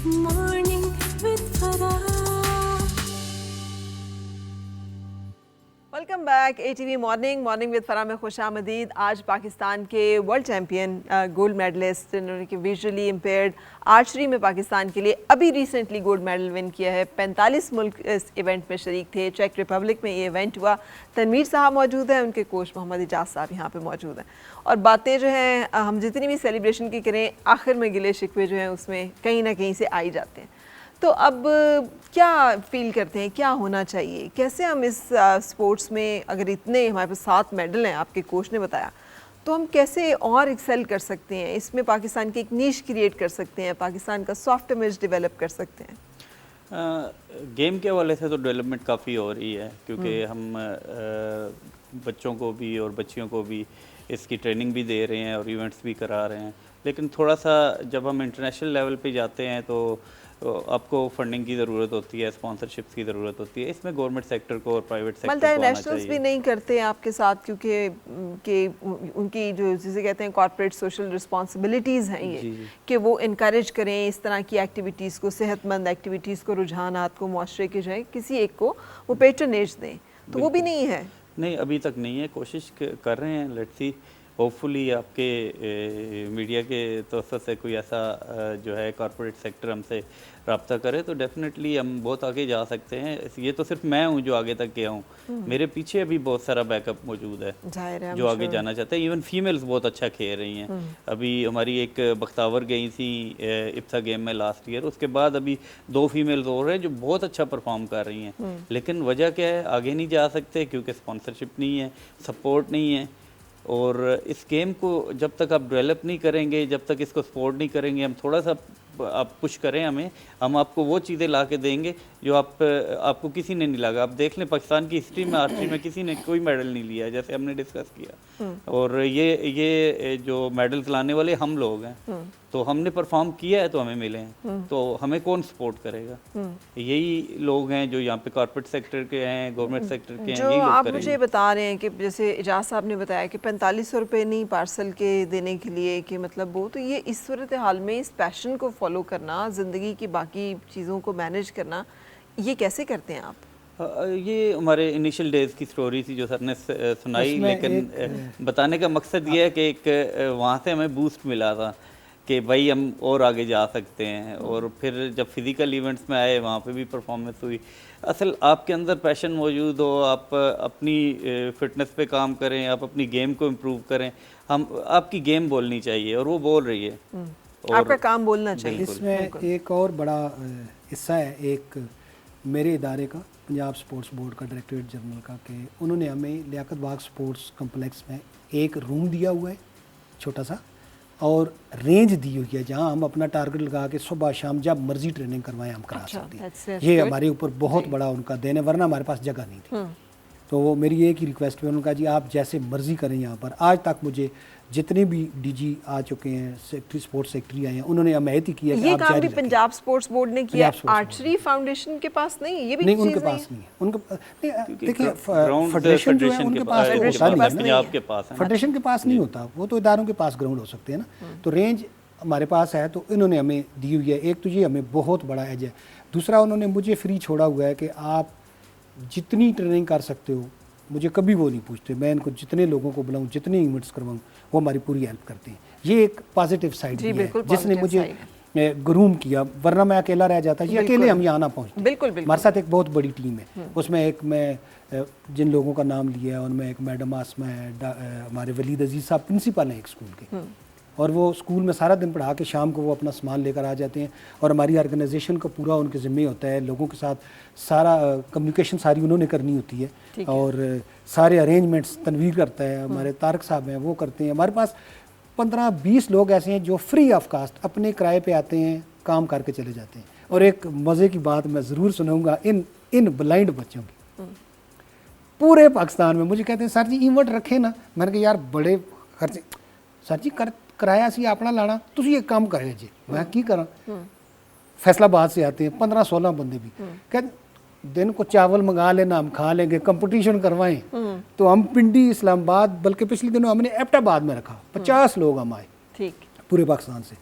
Morning with Farah. Welcome back ATV morning with Farah में खुशामदीद। आज पाकिस्तान के वर्ल्ड चैम्पियन गोल्ड मेडलिस्ट जिन्होंने कि विजुअली इम्पेयर्ड आर्चरी में पाकिस्तान के लिए अभी रिसेंटली गोल्ड मेडल विन किया है। 45 मुल्क इस इवेंट में शरीक थे। चेक रिपब्लिक में ये इवेंट हुआ। तनवीर साहब मौजूद हैं, उनके कोच मोहम्मद इजाज साहब यहाँ पे मौजूद हैं। और बातें जो हैं हम जितनी भी सेलिब्रेशन की करें, आखिर में गिले शिकवे जो हैं उसमें कहीं ना कहीं से आ ही जाते हैं। तो अब क्या फील करते हैं, क्या होना चाहिए, कैसे हम इस स्पोर्ट्स में, अगर इतने हमारे पास 7 मेडल हैं आपके कोच ने बताया, तो हम कैसे और एक्सेल कर सकते हैं, इसमें पाकिस्तान की एक नीश क्रिएट कर सकते हैं, पाकिस्तान का सॉफ्ट इमेज डेवलप कर सकते हैं? गेम के हवाले से तो डेवलपमेंट काफ़ी हो रही है, क्योंकि हम बच्चों को भी और बच्चियों को भी इसकी ट्रेनिंग भी दे रहे हैं और इवेंट्स भी करा रहे हैं। लेकिन थोड़ा सा जब हम इंटरनेशनल लेवल पे जाते हैं तो आपको फंडिंग की ज़रूरत होती है, स्पॉन्सरशिप की ज़रूरत होती है। इसमें गवर्नमेंट सेक्टर को और प्राइवेट सेक्टर को आना मल्टीनेशनल्स भी नहीं करते आपके साथ, क्योंकि उनकी जो जिसे कहते हैं कॉर्पोरेट सोशल रिस्पॉन्सिबिलिटीज़ हैं ये कि वो इनकरेज करें इस तरह की एक्टिविटीज़ को, सेहतमंद एक्टिविटीज़ को, रुझानात को, मुआशरे के जो है किसी एक को वो पेट्रनेज दें, तो वो भी नहीं है। नहीं, अभी तक नहीं है। कोशिश कर रहे हैं। लेट्स सी, होपफुली आपके मीडिया के तौर से कोई ऐसा जो है कॉर्पोरेट सेक्टर हमसे रब्ता करे तो डेफिनेटली हम बहुत आगे जा सकते हैं। ये तो सिर्फ मैं हूँ जो आगे तक गया हूँ, मेरे पीछे अभी बहुत सारा बैकअप मौजूद है जो आगे जाना चाहते हैं। इवन फीमेल्स बहुत अच्छा खेल रही हैं। अभी हमारी एक बख्तावर गई थी इफ्ता गेम में लास्ट ईयर, उसके बाद अभी 2 फीमेल्स और हैं जो बहुत अच्छा परफॉर्म कर रही हैं। लेकिन वजह क्या है, आगे नहीं जा सकते क्योंकि स्पॉन्सरशिप नहीं है, सपोर्ट नहीं है। और इस गेम को जब तक आप डेवलप नहीं करेंगे, जब तक इसको सपोर्ट नहीं करेंगे, हम थोड़ा सा आप पुश करें हमें, हम आपको वो चीज़ें ला के देंगे जो आपको किसी ने नहीं लगा। आप देख लें, पाकिस्तान की हिस्ट्री में आर्चरी में किसी ने कोई मेडल नहीं लिया है, जैसे हमने डिस्कस किया। और ये जो मेडल्स लाने वाले हम लोग हैं, तो हमने परफॉर्म किया है तो हमें मिले हैं, तो हमें कौन सपोर्ट करेगा? यही लोग हैं जो यहाँ पे कॉर्पोरेट सेक्टर के हैं, गवर्नमेंट सेक्टर के हैं। जो आप मुझे बता रहे हैं कि जैसे इजाज साहब ने बताया कि 4500 रुपये नहीं पार्सल के देने के लिए, कि मतलब वो, तो ये इस सूरत हाल में इस पैशन को फॉलो करना, ज़िंदगी की बाकी चीज़ों को मैनेज करना, ये कैसे करते हैं आप? ये हमारे इनिशियल डेज की स्टोरी थी जो सर ने सुनाई, लेकिन बताने का मकसद ये है कि एक वहाँ से हमें बूस्ट मिला था कि भाई हम और आगे जा सकते हैं। और फिर जब फिज़िकल इवेंट्स में आए, वहाँ पे भी परफॉर्मेंस हुई। असल आपके अंदर पैशन मौजूद हो, आप अपनी फिटनेस पे काम करें, आप अपनी गेम को इम्प्रूव करें, आपकी गेम बोलनी चाहिए और वो बोल रही है। और आपका काम बोलना चाहिए। इसमें एक और बड़ा हिस्सा है एक मेरे इदारे का, पंजाब स्पोर्ट्स बोर्ड का, डायरेक्टरेट जनरल का, कि उन्होंने हमें लियाकत बाग स्पोर्ट्स कम्प्लेक्स में एक रूम दिया हुआ है छोटा सा, और रेंज दी हुई है जहां हम अपना टारगेट लगा के सुबह शाम जब मर्जी ट्रेनिंग करवाएं हम करा सकते हैं। ये हमारे ऊपर बहुत बड़ा उनका देन है, वरना हमारे पास जगह नहीं थी। तो वो मेरी एक ही रिक्वेस्ट है, उन्होंने कहा जी आप जैसे मर्जी करें यहाँ पर। आज तक मुझे जितने भी डीजी आ चुके हैं, सेक्रेटरी स्पोर्ट्स सेक्रेटरी आए हैं, उन्होंने हमें ही किया कि ये आप काम भी जारी पंजाब स्पोर्ट्स बोर्ड ने किया। आर्चरी फाउंडेशन के पास नहीं, ये भी नहीं, उनके पास नहीं है। उनके देखिए फेडरेशन जो है उनके पास तो होता नहीं है, पंजाब के पास है, फेडरेशन के पास नहीं होता, वो तो इदारों के पास ग्राउंड हो सकते हैं ना। तो रेंज हमारे पास है, तो इन्होंने हमें दी हुई है। एक तो ये हमें बहुत बड़ा एज है। दूसरा, उन्होंने मुझे फ्री छोड़ा हुआ है कि आप जितनी ट्रेनिंग कर सकते हो, मुझे कभी वो नहीं पूछते। मैं इनको जितने लोगों को बुलाऊं, जितने इवेंट्स करवाऊं, वो हमारी पूरी हेल्प करते हैं। ये एक पॉजिटिव साइड है जिसने मुझे ग्रूम किया, वरना मैं अकेला रह जाता। ये अकेले हम यहाँ ना पहुँचते। बिल्कुल, हमारे साथ एक बहुत बड़ी टीम है। उसमें एक मैं जिन लोगों का नाम लिया है उनमें एक मैडम आसमा है, हमारे वलीद अजीज साहब प्रिंसिपल हैं एक स्कूल के, और वो स्कूल में सारा दिन पढ़ा के शाम को वो अपना सामान लेकर आ जाते हैं। और हमारी ऑर्गेनाइजेशन का पूरा उनके ज़िम्मे होता है। लोगों के साथ सारा कम्युनिकेशन सारी उन्होंने करनी होती है, और सारे अरेंजमेंट्स तनवीर करता है, हमारे तारक साहब हैं वो करते हैं। हमारे पास 15-20 लोग ऐसे हैं जो फ्री ऑफ कास्ट अपने किराए पे आते हैं, काम करके चले जाते हैं। और एक मज़े की बात मैं ज़रूर सुनाऊंगा इन ब्लाइंड बच्चों की। पूरे पाकिस्तान में मुझे कहते हैं सर जी इवेंट रखे ना, मैंने कहा यार बड़े खर्चे, सर जी किराया सी अपना लाना, तुसी एक काम करे जी। मैं की करा, फैसलाबाद से आते हैं 15-16 बंदे भी, कहते दिन को चावल मंगा लेना, हम खा लेंगे, कंपटीशन करवाएं। तो हम पिंडी, इस्लामाबाद, बल्कि पिछले दिनों हमने एबटाबाद में रखा, 50 लोग हम आए। ठीक। पूरे पाकिस्तान से।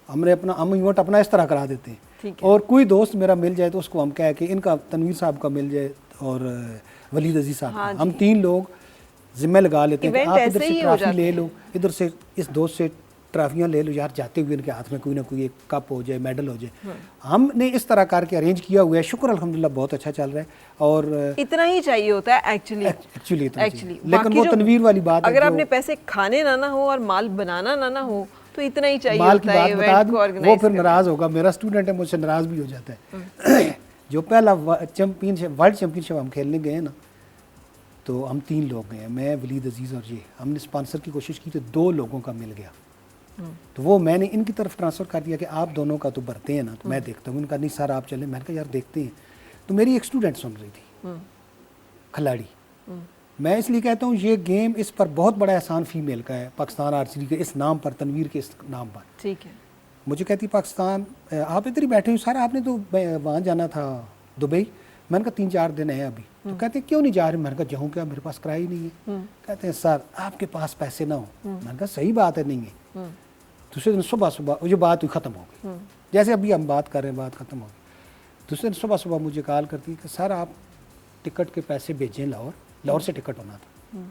हम इवेंट अपना इस तरह करा देते हैं। ठीक और कोई दोस्त मेरा मिल जाए तो उसको हम कह के इनका तनवीर साहब का मिल जाए और वलीद अजीज साहब का, हम 3 लोग जिम्मे लगा लेते हैं कि इवेंट आप ऐसे इधर से ही हो ट्रॉफी जाते ले हैं। लो, इधर से इस दोस्त से ट्रॉफियाँ ले लो यार, जाते हुए इनके हाथ में कोई ना कोई एक कप हो जाए, मेडल हो जाए। हमने इस तरह करके अरेंज किया हुआ है, शुक्र अल्हम्दुलिल्लाह बहुत अच्छा चल रहा है। और इतना ही चाहिए होता है एक्चुअली एक्चुअली एक्चुअली। लेकिन वो तनवीर वाली बात है अगर जो आपने पैसे खाने ना हो और माल बनाना ना हो तो इतना ही चाहिए माल की होता है बात बता इवेंट दूं, को वो ऑर्गेनाइज फिर नाराज होगा, मेरा स्टूडेंट है मुझसे नाराज भी हो जाता है। जो पहला चैंपियनशिप वर्ल्ड चैंपियनशिप हम खेलने गए ना, तो हम 3 लोग गए, मैं वलीद अजीज़ और ये, हमने स्पॉन्सर की कोशिश की तो 2 लोगों का मिल गया। तो वो मैंने इनकी तरफ ट्रांसफ़र कर दिया कि आप दोनों का तो भरते हैं ना, तो मैं देखता हूँ। उनका नहीं सर आप चलें, मैंने कहा यार देखते हैं। तो मेरी एक स्टूडेंट सुन रही थी, खिलाड़ी। मैं इसलिए कहता हूँ ये गेम इस पर बहुत बड़ा एहसान फीमेल का है, पाकिस्तान आर्चरी के इस नाम पर, तनवीर के इस नाम पर। ठीक है। मुझे कहती पाकिस्तान आप इधर ही बैठे हो सर, आपने तो वहाँ जाना था दुबई। मैंने कहा 3-4 दिन है अभी। तो कहते हैं क्यों नहीं जा रहे? मैंने कहा जाऊँ क्या, मेरे पास किराया ही नहीं है। कहते हैं सर आपके पास पैसे ना हो। मैंने कहा सही बात है, नहीं है। दूसरे दिन सुबह जो बात हुई ख़त्म हो गई, जैसे अभी हम बात कर रहे हैं बात ख़त्म हो गई। दूसरे दिन सुबह मुझे कॉल करती है कि सर आप टिकट के पैसे भेजें, लाहौर से टिकट होना था।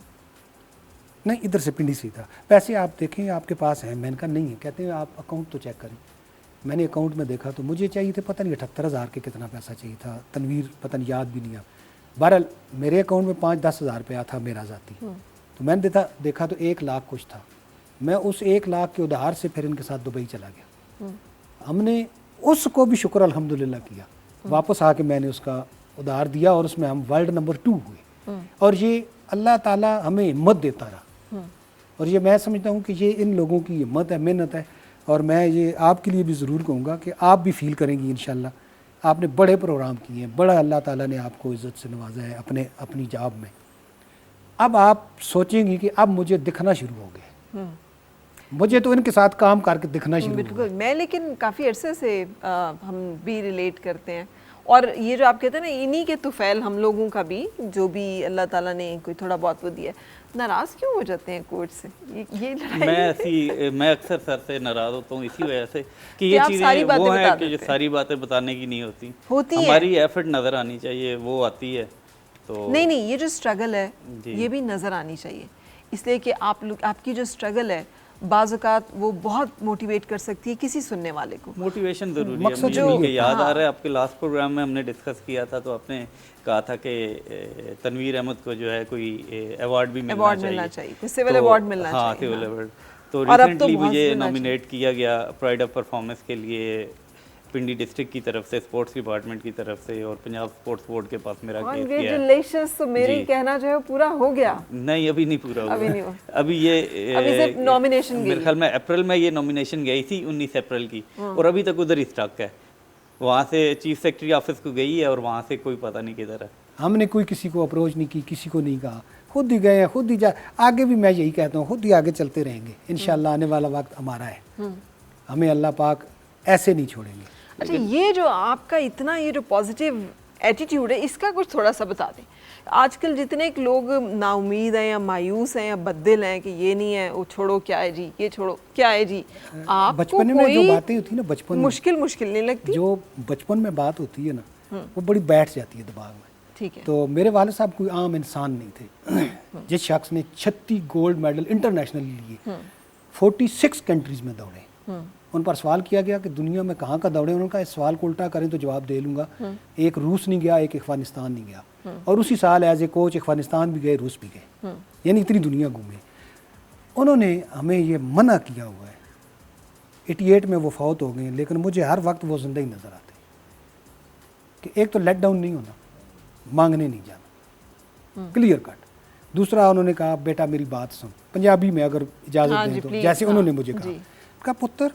नहीं इधर से पिंडी से था, पैसे आप देखें आपके पास हैं। मैंने कहा नहीं है। कहते हैं आप अकाउंट तो चेक करें। मैंने अकाउंट में देखा तो मुझे चाहिए थे पता नहीं 78,000 के कितना पैसा चाहिए था, तनवीर पता नहीं याद भी नहीं। बहरहाल मेरे अकाउंट में 5-10 हज़ार रुपया था मेरा ज़ाती। तो मैंने देखा तो 1 लाख कुछ था। मैं उस 1 लाख के उधार से फिर इनके साथ दुबई चला गया। हमने उसको भी शुक्र अल्हम्दुलिल्लाह किया, वापस आके मैंने उसका उधार दिया और उसमें हम वर्ल्ड नंबर 2 हुए। और ये अल्लाह ताला हमें हिम्मत देता रहा। और ये मैं समझता हूँ कि ये इन लोगों की हिम्मत है, मेहनत है। और मैं ये आपके लिए भी ज़रूर कहूँगा कि आप भी फील करेंगी इंशाल्लाह। आपने बड़े प्रोग्राम किए हैं, बड़ा अल्लाह ताला ने आपको इज़्ज़त से नवाजा है अपनी जॉब में। अब आप सोचेंगी कि अब मुझे दिखना शुरू हो गया, मुझे तो इनके साथ काम करके दिखना शुरू हो गया। बिल्कुल। मैं लेकिन काफ़ी अरसे से हम भी रिलेट करते हैं। और ये जो आप कहते हैं ना, इन्हीं के तुफैल हम लोगों का भी, जो भी अल्लाह ताला ने कोई थोड़ा बहुत वो दिया है। नाराज़ क्यों हो जाते हैं कोच से? ये लड़ाई मैं अक्सर सर से नाराज़ होता हूँ इसी वजह से कि ये आप सारी चीज़ें बातें वो बता हैं कि देते जो हैं। सारी बातें बताने की नहीं होती हैं। हमारी एफर्ट नज़र आनी चाहिए, वो आती है। तो नहीं, ये जो स्ट्रगल है जी। ये भी नज़र आनी चाहिए, इसलिए कि आपकी जो स्ट्रगल है बाज़ औक़ात वो बहुत मोटिवेट कर सकती है किसी सुनने वाले को। मोटिवेशन ज़रूरी है। मकसद मुझे जो मिलके याद आ हाँ। रहा है आपके लास्ट प्रोग्राम में हमने डिस्कस किया था, तो आपने कहा था कि तनवीर अहमद को जो है कोई अवार्ड भी मिलना चाहिए, कोई सिविल अवार्ड मिलना हाँ, चाहिए। Civil award. तो और अब तो रिसेंटली बहुत मुझे मिलना नॉमिनेट किया गया प्राइड ऑफ परफॉर्मेंस के लिए पिंडी डिस्ट्रिक्ट की तरफ से, स्पोर्ट्स डिपार्टमेंट की तरफ से, और पंजाब स्पोर्ट्स बोर्ड के पास मेरा केस किया है। कांग्रेचुलेशंस। तो मेरी जी। कहना जो है पूरा हो गया। नहीं अभी नहीं पूरा हुआ। अभी नहीं हुआ। अभी ये अभी सिर्फ नॉमिनेशन गई। मेरे ख्याल में अप्रैल में ये नॉमिनेशन गई थी, 19 अप्रैल की, और अभी तक उधर ही स्टक है। वहाँ से चीफ सेक्रेटरी ऑफिस को गई है और वहाँ से कोई पता नहीं किधर है। हमने कोई किसी को अप्रोच नहीं की, किसी को नहीं कहा, खुद ही गए हैं, खुद ही आगे भी मैं यही कहता हूँ, खुद ही आगे चलते रहेंगे इंशाल्लाह। आने वाला वक्त हमारा है, हमें अल्लाह पाक ऐसे नहीं छोड़ेंगे। अच्छा, ये जो आपका इतना ये जो पॉजिटिव एटीट्यूड है, इसका कुछ थोड़ा सा बता दें। आजकल जितने लोग नाउमीद हैं या मायूस हैं या बददिल हैं कि ये नहीं है, वो छोड़ो, क्या है जी, ये छोड़ो, क्या है जी, आपको बचपन में जो बातें होती है ना, बचपन में मुश्किल नहीं लगती? जो बचपन में बात होती है ना, वो बड़ी बैठ जाती है दिमाग में। ठीक है। तो मेरे वाले साहब कोई आम इंसान नहीं थे। जिस शख्स ने 36 गोल्ड मेडल इंटरनेशनल लिए, 46 कंट्रीज में दौड़े, उन पर सवाल किया गया कि दुनिया में कहाँ का दौड़े। उन्होंने कहा इस सवाल को उल्टा करें तो जवाब दे लूँगा। एक रूस नहीं गया, एक अफगानिस्तान नहीं गया, और उसी साल एज ए कोच अफगानिस्तान भी गए, रूस भी गए, यानी इतनी दुनिया घूमे। उन्होंने हमें ये मना किया हुआ है। 88 में वो फौत हो गए, लेकिन मुझे हर वक्त वो जिंदा ही नज़र आते कि एक तो लेट डाउन नहीं होना, मांगने नहीं जाना, क्लियर कट। दूसरा उन्होंने कहा बेटा मेरी बात सुन, पंजाबी में अगर इजाज़त दें तो, जैसे उन्होंने मुझे कहा पुत्र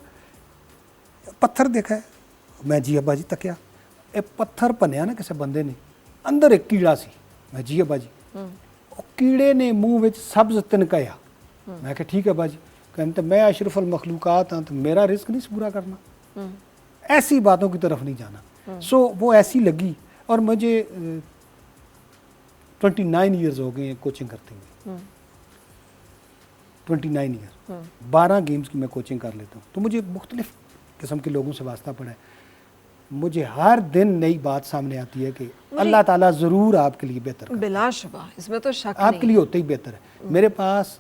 पत्थर देखा है? मैं जी अब्बा जी तकिया, ए पत्थर भनिया ना किसी बंदे ने, अंदर एक कीड़ा सी। मैं जी अब्बा जी, कीड़े ने मुंह विच सब्ज तिनकाया। मैं कहा ठीक है अब्बा जी। कहते मैं अशरफुल मखलूकात हाँ, तो मेरा रिस्क नहीं पूरा करना, ऐसी बातों की तरफ नहीं जाना। सो वो ऐसी लगी, और मुझे 29 ईयर्स हो गए कोचिंग करते हुए। 29 ईयर, 12 गेम्स की मैं कोचिंग कर लेता हूँ। तो मुझे मुख्तलिफ किस्म के लोगों से वास्ता पड़ा है। मुझे हर दिन नई बात सामने आती है कि अल्लाह ताला ज़रूर आपके लिए बेहतर करे। बिलाशुबा, इसमें तो शक आपके लिए होते ही बेहतर है। मेरे पास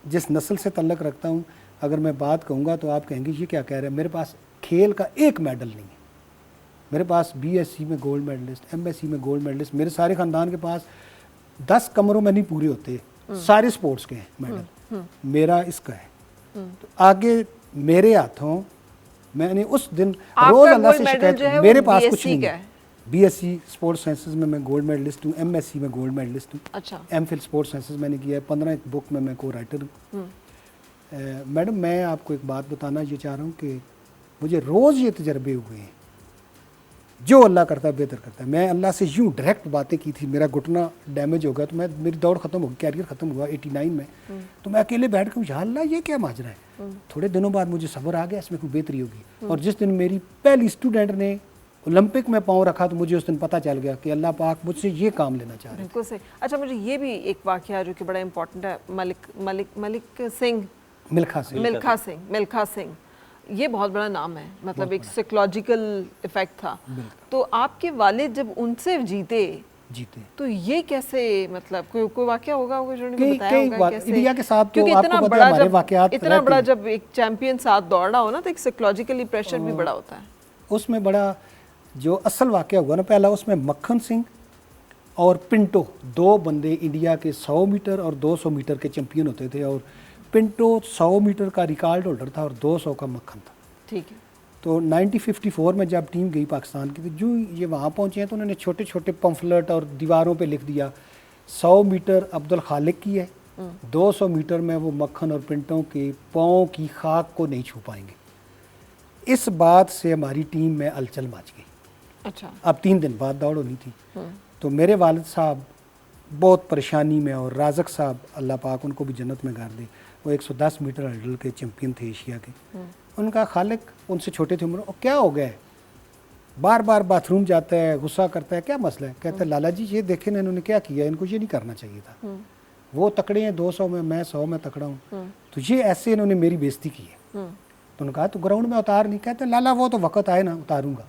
जिस नस्ल से तल्लक रखता हूँ, अगर मैं बात कहूँगा तो आप कहेंगे ये क्या कह रहे हैं। मेरे पास खेल का एक मेडल नहीं है। मेरे पास BSc में गोल्ड मेडलिस्ट, MSc में गोल्ड मेडलिस्ट, मेरे सारे ख़ानदान के पास 10 कमरों में नहीं पूरे होते, सारे स्पोर्ट्स के हैं मेडल, मेरा इसका है। तो आगे मेरे हाथों मैंने उस दिन आपका रोज़ अल्लाह से गोल्ड मेडल शिकायत, जो है वो मेरे पास BSc कुछ नहीं का है। है। BSc स्पोर्ट्स साइंसेज में मैं गोल्ड मेडलिस्ट हूँ, MSc में गोल्ड मेडलिस्ट हूँ, अच्छा। MPhil स्पोर्ट्स साइंसेज मैंने किया है, 15 बुक में मैं को राइटर हूँ। मैडम मैं आपको एक बात बताना ये चाह रहा हूँ कि मुझे रोज़ ये तजर्बे हुए हैं, जो अल्लाह करता है बेहतर करता है। मैं अल्लाह से यूँ डायरेक्ट बातें की थी, मेरा घुटना डैमेज हो गया तो मेरी दौड़ ख़त्म हो गई, कैरियर ख़त्म हुआ 89 में। तो मैं अकेले बैठ कर या अल्लाह ये क्या माजरा है। थोड़े दिनों बाद मुझे सब्र आ गया, इसमें कोई बेहतरी होगी। और जिस दिन मेरी पहली स्टूडेंट ने ओलंपिक में पाँव रखा तो मुझे उस दिन पता चल गया कि अल्लाह पाक मुझसे ये काम लेना चाह रहे हैं। बिल्कुल सही। अच्छा, मुझे ये भी एक वाकया जो कि बड़ा इंपॉर्टेंट है, मलिक सिंह, मिल्खा सिंह, ये बहुत बड़ा नाम है, मतलब एक साइकोलॉजिकल इफेक्ट था। तो आपके वालिद जब उनसे जीते तो ये कैसे, मतलब कोई वाकया होगा जो उन्होंने बताया होगा कैसे? इंडिया के साथ तो क्योंकि आपको पता है हमारे वाकयात इतना बड़ा जब एक चैंपियन साथ दौड़ रहा हो ना, तो एक साइकोलॉजिकली प्रेशर भी बड़ा होता है। उसमें बड़ा जो असल वाकया हुआ ना, पहला उसमें मक्खन सिंह और पिंटो, दो बंदे इंडिया के 100 मीटर और 200 मीटर के चैंपियन होते थे। और पिंटो 100 मीटर का रिकॉर्ड होल्डर था और 200 का मक्खन था। ठीक है। तो 1954 में जब टीम गई पाकिस्तान की, तो जो ये वहाँ पहुँचे हैं तो उन्होंने छोटे छोटे पंफलेट और दीवारों पे लिख दिया 100 मीटर अब्दुल खालिक की है, 200 मीटर में वो मक्खन और पिंटों के पाँव की खाक को नहीं छू पाएंगे। इस बात से हमारी टीम में हलचल मच गई। अच्छा। अब 3 दिन बाद दौड़ होनी थी। तो मेरे वालिद साहब बहुत परेशानी में, और राजक साहब अल्लाह पाक उनको भी जन्नत में गाड़ दे, वो 110 मीटर हर्डल के चैंपियन थे एशिया के। उनका खालिक उनसे छोटे थे उम्र, और क्या हो गया है, बार बार बाथरूम जाता है, गुस्सा करता है, क्या मसला है? कहते हैं लाला जी ये देखें ना इन्होंने क्या किया, इनको ये नहीं करना चाहिए था। वो तकड़े हैं 200 में, मैं 100 में तकड़ा हूँ, तो ये ऐसे इन्होंने मेरी बेइज्जती की है। तो उन्होंने कहा तो ग्राउंड में उतार नहीं। कहते लाला वो तो वक्त आए ना उतारूंगा।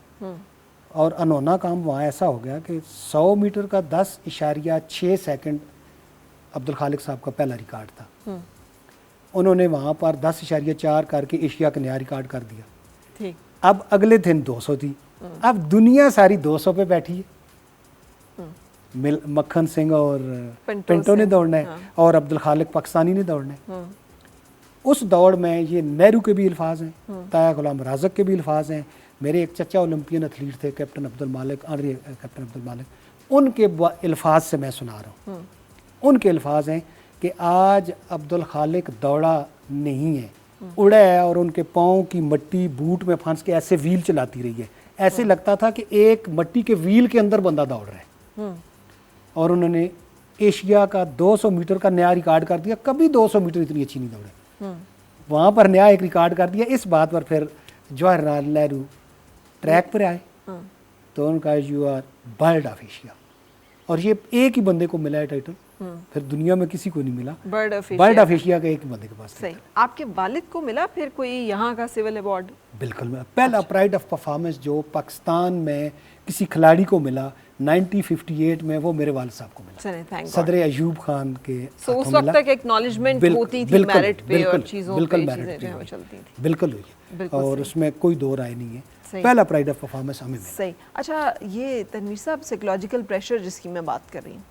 और अनोना काम वहाँ ऐसा हो गया कि 100 मीटर का 10.6 सेकंड अब्दुल खालिक साहब का पहला रिकॉर्ड था। उन्होंने वहाँ पर 10.4 करके एशिया का नया रिकॉर्ड कर दिया। ठीक। अब अगले दिन 200 थी, अब दुनिया सारी 200 पे बैठी है। मक्खन सिंह और पिंटो ने दौड़ना है, और अब्दुल खालिक पाकिस्तानी ने दौड़ना है। उस दौड़ में ये नेहरू के भी अल्फाज हैं, ताया गुलाम राजक के भी अल्फाज हैं, मेरे एक चचा ओलंपियन एथलीट थे कैप्टन अब्दुल मालिक, कैप्टन अब्दुल मालिक, उनके अल्फाज से मैं सुना रहा हूँ। उनके अल्फाज हैं कि आज अब्दुल खालिक दौड़ा नहीं है, उड़ा है, और उनके पाँव की मट्टी बूट में फंस के ऐसे व्हील चलाती रही है, ऐसे लगता था कि एक मट्टी के व्हील के अंदर बंदा दौड़ रहा है। और उन्होंने एशिया का 200 मीटर का नया रिकॉर्ड कर दिया। कभी 200 मीटर इतनी अच्छी नहीं दौड़े, वहाँ पर नया एक रिकॉर्ड कर दिया। इस बात पर फिर जवाहरलाल नेहरू ट्रैक पर आए, तो उनका you are bird of Asia, और ये एक ही बंदे को मिला है टाइटल, फिर दुनिया में किसी को नहीं मिला। बर्ड ऑफ एशिया का एक ही बंदे के पास। सही। आपके वालिद को मिला फिर कोई यहाँ का सिविल अवार्ड? बिल्कुल मिला। पहला प्राइड ऑफ परफॉर्मेंस जो पाकिस्तान में किसी खिलाड़ी को मिला 1958 में, वो मेरे वालिद साहब को मिला, सदर अयूब खान के हाथों उस वक्त तक एक्नॉलेजमेंट होती थी मेरिट पे और चीजों पे चीजें चलती थी। बिल्कुल हुई है, और उसमें कोई दो राय नहीं है। पहला प्राइड ऑफ परफॉर्मेंस हमें मिला। सही। अच्छा, ये तनवीर साहब साइकोलॉजिकल प्रेशर जिसकी मैं बात कर रही हूँ,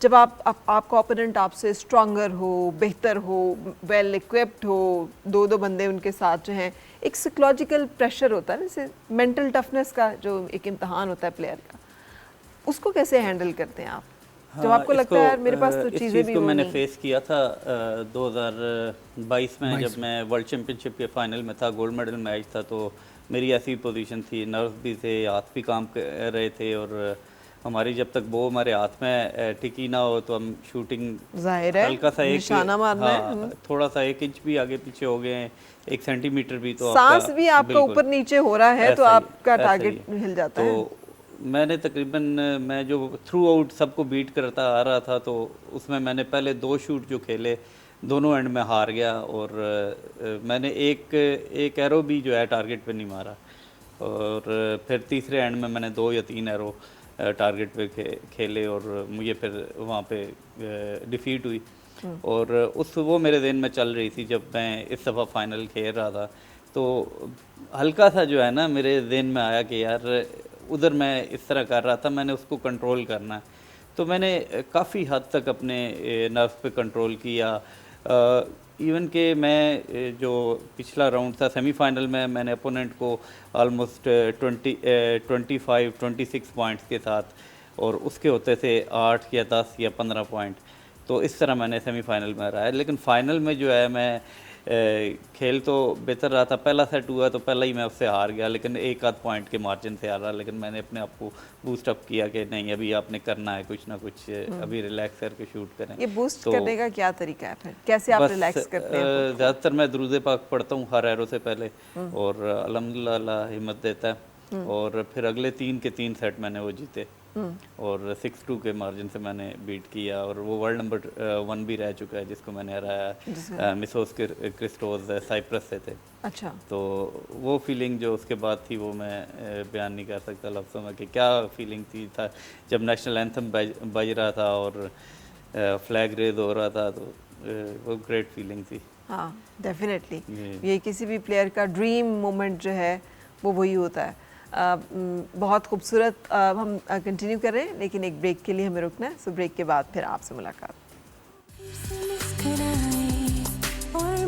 जब आपका ओपोनेंट आपसे स्ट्रॉन्गर हो, बेहतर हो, वेल इक्विप्ड हो, दो बंदे उनके साथ जो हैं, एक साइकोलॉजिकल प्रेशर होता है, जैसे मेंटल टफनेस का जो एक इम्तहान होता है प्लेयर का, उसको कैसे हैंडल करते हैं आप? जब आपको लगता है यार मेरे पास तो चीज़ें भी मैंने फेस किया था 2022 में, जब मैं वर्ल्ड चैंपियनशिप के फाइनल में था, गोल्ड मेडल मैच था, तो मेरी ऐसी पोजीशन थी, नर्व भी थे, हाथ भी काम कर रहे थे, और हमारी जब तक वो हमारे हाथ में टिकी ना हो तो हम शूटिंग जाहिर है हल्का सा निशाना मारना है, थोड़ा सा 1 इंच भी आगे पीछे हो गए, 1 सेंटीमीटर भी, तो सांस भी आपका ऊपर नीचे हो रहा है तो आपका टारगेट हिल जाता है। तो मैंने तकरीबन, मैं जो थ्रू आउट सबको बीट करता आ रहा था, तो उसमें मैंने पहले 2 शूट जो खेले दोनों एंड में हार गया और मैंने एक एरो भी जो है टारगेट पे नहीं मारा और फिर तीसरे एंड में मैंने 2 या 3 एरो टारगेट पे खेले और मुझे फिर वहाँ पे डिफ़ीट हुई और वो मेरे ज़हन में चल रही थी जब मैं इस दफ़ा फाइनल खेल रहा था। तो हल्का सा जो है ना मेरे ज़हन में आया कि यार उधर मैं इस तरह कर रहा था, मैंने उसको कंट्रोल करना है। तो मैंने काफ़ी हद तक अपने नर्व्स पे कंट्रोल किया। इवन कि मैं जो पिछला राउंड था सेमीफाइनल में, मैंने अपोनेंट को ऑलमोस्ट 26 पॉइंट्स के साथ और उसके होते थे 8 या 10 या 15 पॉइंट। तो इस तरह मैंने सेमीफाइनल में रहा है। लेकिन फ़ाइनल में जो है मैं खेल तो बेहतर रहा था। पहला सेट हुआ तो पहला ही मैं उससे हार गया, लेकिन 1 आध पॉइंट के मार्जिन से हारा। लेकिन मैंने अपने आप को बूस्ट अप किया कि नहीं, अभी आपने करना है कुछ ना कुछ, अभी रिलैक्स करके शूट करें। ये बूस्ट करने का क्या तरीका है फिर, कैसे आप रिलैक्स करते हैं? ज़्यादातर मैं दुरूद पाक पढ़ता हूँ हर एरो से पहले और अल्हम्दुलिल्लाह हिम्मत देता है और फिर अगले 3 के 3 सेट मैंने वो जीते और 6-2 के मार्जिन से मैंने बीट किया और वो वर्ल्ड नंबर 1 भी रह चुका है जिसको मैंने हराया। मिसोस क्रिस्टोस साइप्रस से थे। अच्छा। तो वो फीलिंग जो उसके बाद थी वो मैं बयान नहीं कर सकता लफ्ज़ों में कि क्या फीलिंग थी। था जब नेशनल एंथम बज रहा था और फ्लैग रेज हो रहा था, तो वो ग्रेट फीलिंग थी। हाँ डेफिनेटली, ये किसी भी प्लेयर का ड्रीम मोमेंट जो है वो वही होता है। बहुत खूबसूरत। हम कंटिन्यू कर रहे हैं लेकिन एक ब्रेक के लिए हमें रुकना है। सो ब्रेक के बाद फिर आपसे मुलाकात। फिर से मुस्कुराए और